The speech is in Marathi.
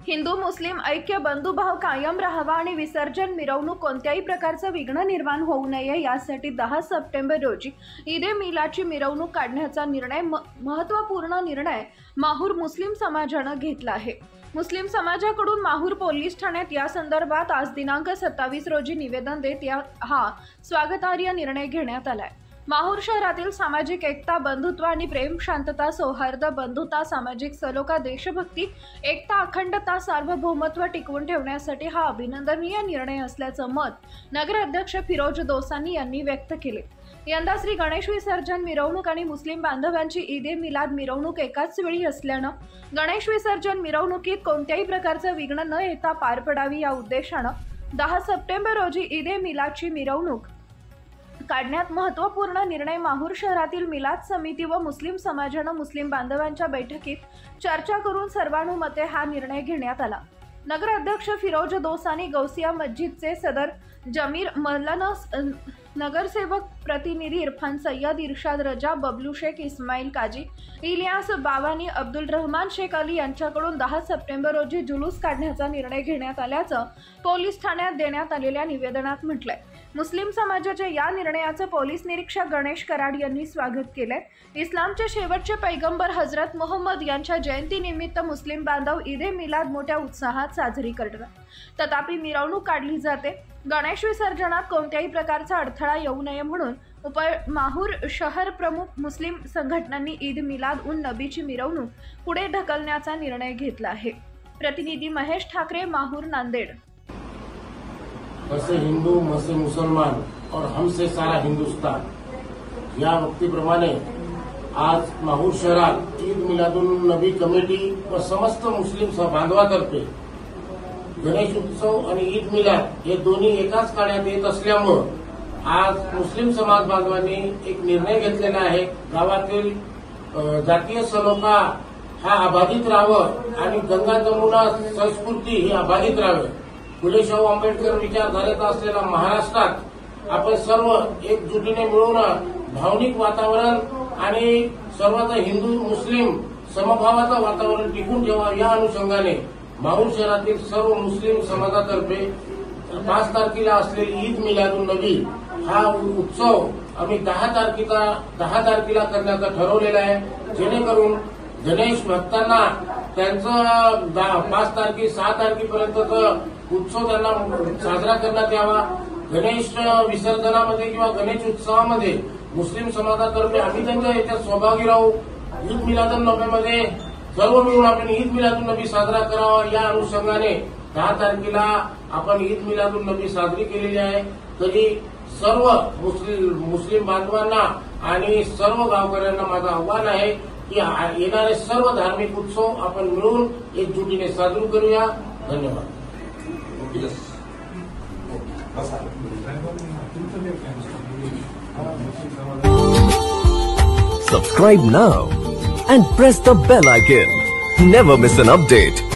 हिंदू मुस्लिम ऐक्य बंधुभाव कायम राहावा आणि विसर्जन मिरवणूक कोणत्याही प्रकारचं विघ्न निर्माण होऊ नये यासाठी 10 सप्टेंबर रोजी ईद ए मिलादची मिरवणूक काढण्याचा महत्त्वपूर्ण निर्णय माहूर मुस्लिम समाजानं घेतला आहे। मुस्लिम समाजाकडून माहूर पोलीस ठाण्यात या संदर्भात आज दिनांक 27 रोजी निवेदन देत हा स्वागतार्ह निर्णय घेण्यात आलाय। माहूर शहरातील सामाजिक एकता, बंधुत्व आणि प्रेम, शांतता, सौहार्द, बंधुता, सामाजिक सलोखा, देशभक्ती, एकता, अखंडता, सार्वभौमत्व टिकवून ठेवण्यासाठी हा अभिनंदनीय निर्णय असल्याचं मत नगराध्यक्ष फिरोज दोसानी यांनी व्यक्त केले। यंदा श्री गणेश विसर्जन मिरवणूक आणि मुस्लिम बांधवांची ईद ए मिलाद मिरवणूक एकाच वेळी असल्यानं गणेश विसर्जन मिरवणुकीत कोणत्याही प्रकारचं विघ्न न येता पार पडावी या उद्देशानं 10 सप्टेंबर रोजी ईद ए मिलादची मिरवणूक काढण्यात महत्त्वपूर्ण निर्णय माहूर शहरातील मिलाद समिती व मुस्लिम समाजानं मुस्लिम बांधवांच्या बैठकीत चर्चा करून सर्वानुमते हा निर्णय घेण्यात आला। नगराध्यक्ष फिरोज दोसानी, गौसिया मस्जिदचे सदर जमीर मल्लानस, नगरसेवक प्रतिनिधी इरफान सय्यद, इरशाद रजा, बबलू शेख, इस्माईल काजी, इलियास बावानी, अब्दुल रहमान शेख अली यांच्याकडून 10 सप्टेंबर रोजी जुलूस काढण्याचा निर्णय घेण्यात आल्याचं पोलीस ठाण्यात देण्यात आलेल्या निवेदनात म्हटलंय। मुस्लिम समाजाच्या या निर्णयाचं पोलीस निरीक्षक गणेश कराड यांनी स्वागत केलंय। इस्लामचे शेवटचे पैगंबर हजरत मोहम्मद यांच्या जयंतीनिमित्त मुस्लिम बांधव ईद ए मिलाद मोठ्या उत्साहात साजरी करतात, तथापि मिरवणूक काढली जाते। गणेश विसर्जनात कोणत्याही प्रकारचा अडथळा येऊ नये म्हणून माहूर शहर प्रमुख मुस्लिम संघटनांनी ईद मिलाद उन नबीची मिरवणूक पुढे ढकलण्याचा निर्णय घेतला आहे। प्रतिनिधी महेश ठाकरे, माहूर, नांदेड। वैसे हिंदू वैसे मुसलमान और हमसे सारा हिंदुस्तान या वक्तीप्रमाणे आज माहूर शहरात ईद मिलादुन नबी कमिटी व समस्त मुस्लिम बांधवातर्फे गणेश उत्सव आणि ईद मिलाद हे दोन्ही एकाच काळात येत असल्यामुळे आज मुस्लिम समाज बांधवांनी एक निर्णय घेतलेला आहे। गावातील जातीय सलोखा हा अबाधित राहावं आणि गंगा जमुना संस्कृती ही अबाधित राहावी। फुले शाहू आंबेडकर विचारधारेचा असलेला महाराष्ट्रात आपण सर्व एकजुटीने मिळून भावनिक वातावरण आणि सर्वांचा हिंदू मुस्लिम समभावाचं वातावरण टिकून ठेवावं या अनुषंगाने माहूर शहरातील सर्व मुस्लिम समाजातर्फे 5 तारखेला असलेली ईद मिलादुन नबी हा उत्सव आम्ही 10 तारखेला करण्याचं ठरवलेलं आहे, जेणेकरून गणेश भक्तांना त्यांचं 5 तारखे 6 तारखेपर्यंतचा उत्सव त्यांना साजरा करण्यात यावा। गणेश विसर्जनामध्ये किंवा गणेश उत्सवामध्ये मुस्लिम समाजातर्फे आम्ही त्यांच्या याच्यात सहभागी राहू। ईद मिलादुन नबीमध्ये सर्व मिळून आपण ईद मिलादुन नबी साजरा करावा या अनुषंगाने 10 तारखेला आपण ईद मिलादुन नबी साजरी केलेली आहे। तरी सर्व मुस्लिम बांधवांना आणि सर्व गावकऱ्यांना माझं आव्हान आहे की येणारे सर्व धार्मिक उत्सव आपण मिळून एकजुटीने साजरे करूया। धन्यवाद। Subscribe now and press the bell icon. Never miss an update.